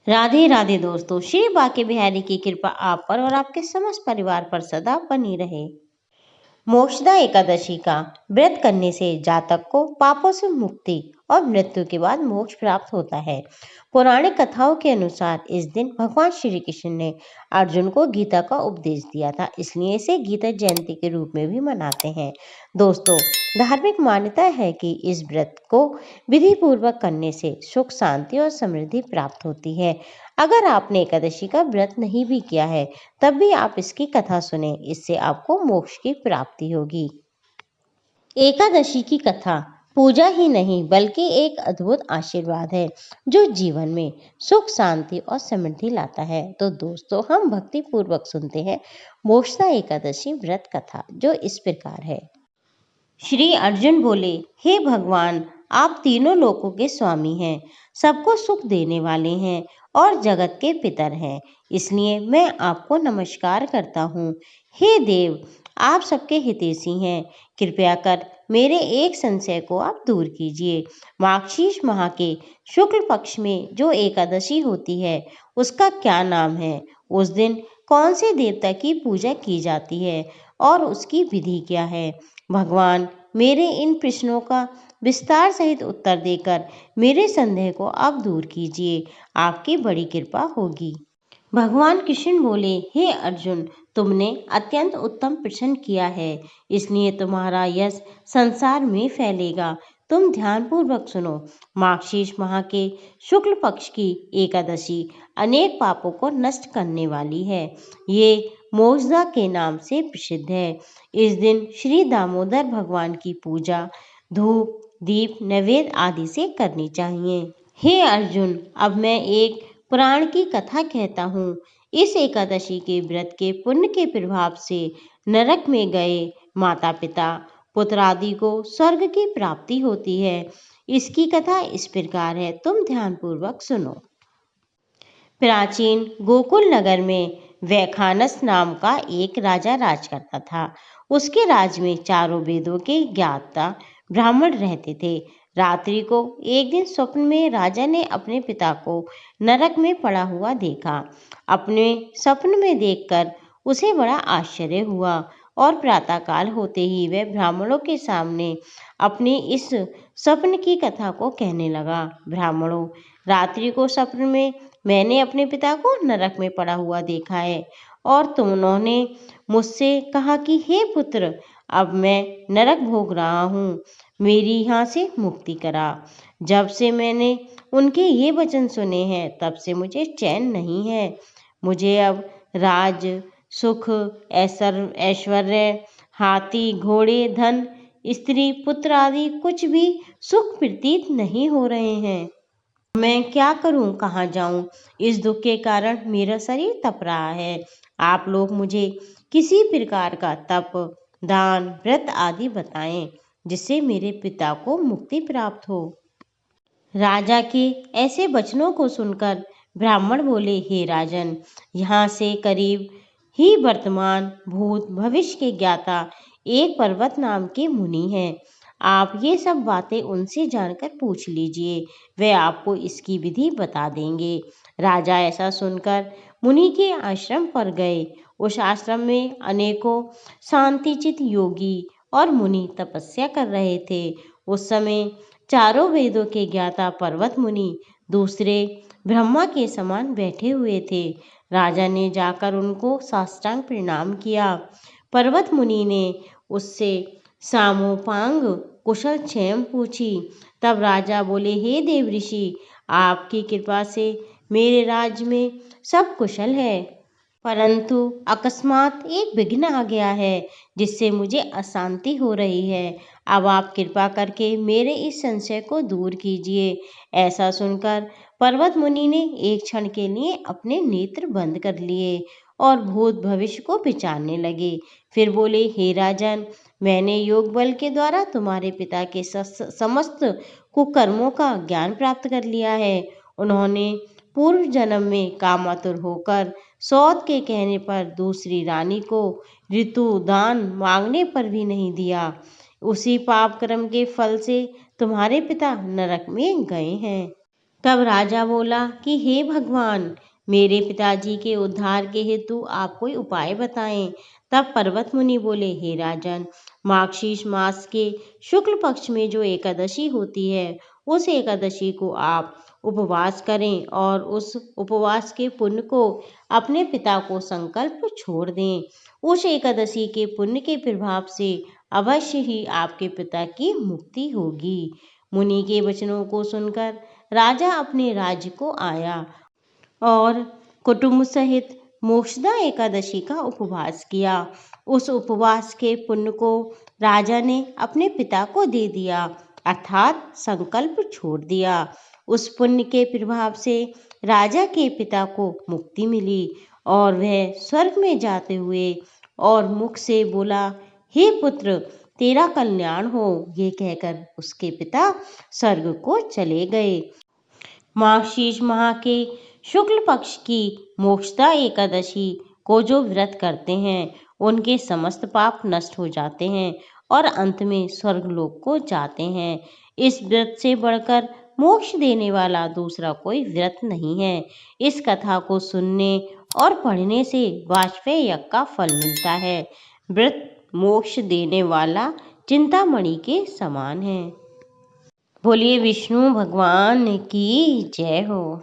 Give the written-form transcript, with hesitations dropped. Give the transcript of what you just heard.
राधे राधे दोस्तों, श्री बांके बिहारी की कृपा आप पर और आपके समस्त परिवार पर सदा बनी रहे। मोक्षदा एकादशी का व्रत करने से जातक को पापों से मुक्ति और मृत्यु के बाद मोक्ष प्राप्त होता है। पौराणिक कथाओं के अनुसार इस दिन भगवान श्री कृष्ण ने अर्जुन को गीता का उपदेश दिया था, इसलिए इसे गीता जयंती के रूप में भी मनाते हैं। दोस्तों, धार्मिक मान्यता है कि इस व्रत को विधि पूर्वक करने से सुख, शांति और समृद्धि प्राप्त होती है। अगर आपने एकादशी का व्रत नहीं भी किया है, तब भी आप इसकी कथा सुने, इससे आपको मोक्ष की प्राप्ति होगी। एकादशी की कथा पूजा ही नहीं बल्कि एक अद्भुत आशीर्वाद है जो जीवन में सुख, शांति और समृद्धि लाता है। तो दोस्तों, हम भक्ति पूर्वक सुनते हैं मोक्षदा एकादशी व्रत कथा, जो इस प्रकार है। श्री अर्जुन बोले, हे भगवान, आप तीनों लोकों के स्वामी हैं, सबको सुख देने वाले हैं और जगत के पितर हैं, इसलिए मैं आपको नमस्कार करता हूँ। हे देव, आप सबके हितैषी हैं, कृपया कर मेरे एक संशय को आप दूर कीजिए। मार्गशीर्ष माह के शुक्ल पक्ष में जो एकादशी होती है, उसका क्या नाम है? उस दिन कौन से देवता की पूजा की जाती है और उसकी विधि क्या है? भगवान, मेरे इन प्रश्नों का विस्तार सहित उत्तर देकर मेरे संदेह को आप दूर कीजिए, आपकी बड़ी कृपा होगी। भगवान कृष्ण बोले, हे अर्जुन, तुमने अत्यंत उत्तम प्रश्न किया है, इसलिए तुम्हारा यश संसार में फैलेगा। तुम ध्यान पूर्वक सुनो। मार्गशीर्ष माह के शुक्ल पक्ष की एकादशी अनेक पापों को नष्ट करने वाली है। ये मोक्षदा के नाम से प्रसिद्ध है। इस दिन श्री दामोदर भगवान की पूजा धूप, दीप, नैवेद्य आदि से करनी चाहिए। हे अर्जुन, अब मैं एक पुराण की कथा कहता हूँ। इस एकादशी के व्रत के पुण्य के प्रभाव से नरक में गए माता पिता, पुत्र आदि को स्वर्ग की प्राप्ति होती है। इसकी कथा इस प्रकार है, तुम ध्यान पूर्वक सुनो। प्राचीन गोकुल नगर में वैखानस नाम का एक राजा राज करता था। उसके राज में चारों वेदों के ज्ञाता ब्राह्मण रहते थे। रात्रि को एक दिन स्वप्न में राजा ने अपने पिता को नरक में पड़ा हुआ देखा। अपने स्वप्न में देखकर उसे बड़ा आश्चर्य हुआ और प्रातःकाल होते ही वह ब्राह्मणों के सामने अपनी इस स्वप्न की कथा को कहने लगा। ब्राह्मणों, रात्रि को स्वप्न में मैंने अपने पिता को नरक में पड़ा हुआ देखा है और उन्होंने मुझसे कहा कि हे पुत्र, अब मैं नरक भोग रहा हूँ, मेरी यहाँ से मुक्ति करा। जब से मैंने उनके ये वचन सुने हैं, तब से मुझे चैन नहीं है। मुझे अब राज, सुख, ऐश्वर्य, हाथी, घोड़े, धन, स्त्री, पुत्र आदि कुछ भी सुख प्रतीत नहीं हो रहे हैं। मैं क्या करूं, कहाँ जाऊं? इस दुख के कारण मेरा शरीर तप रहा है। आप लोग मुझे किसी प्रकार का तप, दान, व्रत आदि बताएं, जिससे मेरे पिता को मुक्ति प्राप्त हो। राजा के ऐसे वचनों को सुनकर ब्राह्मण बोले, हे राजन, यहाँ से करीब ही वर्तमान, भूत, भविष्य के ज्ञाता एक पर्वत नाम के मुनि हैं। आप ये सब बातें उनसे जानकर पूछ लीजिए, वे आपको इसकी विधि बता देंगे। राजा ऐसा सुनकर मुनि के आश्रम पर गए। उस आश्रम में अनेकों शांतिचित योगी और मुनि तपस्या कर रहे थे। उस समय चारों वेदों के ज्ञाता पर्वत मुनि दूसरे ब्रह्मा के समान बैठे हुए थे। राजा ने जाकर उनको साष्टांग प्रणाम किया। पर्वत मुनि ने उससे सामोपांग कुशल क्षेम पूछी। तब राजा बोले, हे देव ऋषि, आपकी कृपा से मेरे राज्य में सब कुशल है, परंतु अकस्मात एक विघ्न आ गया है, जिससे मुझे अशांति हो रही है। अब आप कृपा करके मेरे इस संशय को दूर कीजिए। ऐसा सुनकर पर्वत मुनि ने एक क्षण के लिए अपने नेत्र बंद कर लिए और भूत भविष्य को विचारने लगे। फिर बोले, हे राजन, मैंने योग बल के द्वारा तुम्हारे पिता के समस्त कुकर्मों का ज्ञान प्राप्त कर लिया है। उन्होंने पूर्व जन्म में कामातुर होकर सौत के कहने पर दूसरी रानी को ऋतु दान मांगने पर भी नहीं दिया। उसी पाप कर्म के फल से तुम्हारे पिता नरक में गए हैं। तब राजा बोला कि हे भगवान, मेरे पिताजी के उद्धार के हेतु आप कोई उपाय बताएं। तब पर्वत मुनि बोले, हे राजन, मार्गशीर्ष मास के शुक्ल पक्ष में जो एकादशी होती है, उस एकादशी को आप उपवास करें और उस उपवास के पुण्य को अपने पिता को संकल्प छोड़ दें। उस एकादशी के पुण्य के प्रभाव से अवश्य ही आपके पिता की मुक्ति होगी। मुनि के वचनों को सुनकर राजा अपने राज्य को आया और कुटुंब सहित मोक्षदा एकादशी का उपवास किया। उस उपवास के पुण्य को राजा ने अपने पिता को दे दिया, अर्थात संकल्प छोड़ दिया। उस पुण्य के प्रभाव से राजा के पिता को मुक्ति मिली और वह स्वर्ग में जाते हुए और मुख से बोला, हे पुत्र, तेरा कल्याण हो। ये कहकर उसके पिता स्वर्ग को चले गए। मार्गशीर्ष माह के शुक्ल पक्ष की मोक्षदा एकादशी को जो व्रत करते हैं, उनके समस्त पाप नष्ट हो जाते हैं और अंत में स्वर्गलोक को जाते हैं। इस व्रत से बढ़कर मोक्ष देने वाला दूसरा कोई व्रत नहीं है। इस कथा को सुनने और पढ़ने से वाजपेय यज्ञ का फल मिलता है। व्रत मोक्ष देने वाला चिंतामणि के समान है। बोलिए विष्णु भगवान की जय हो।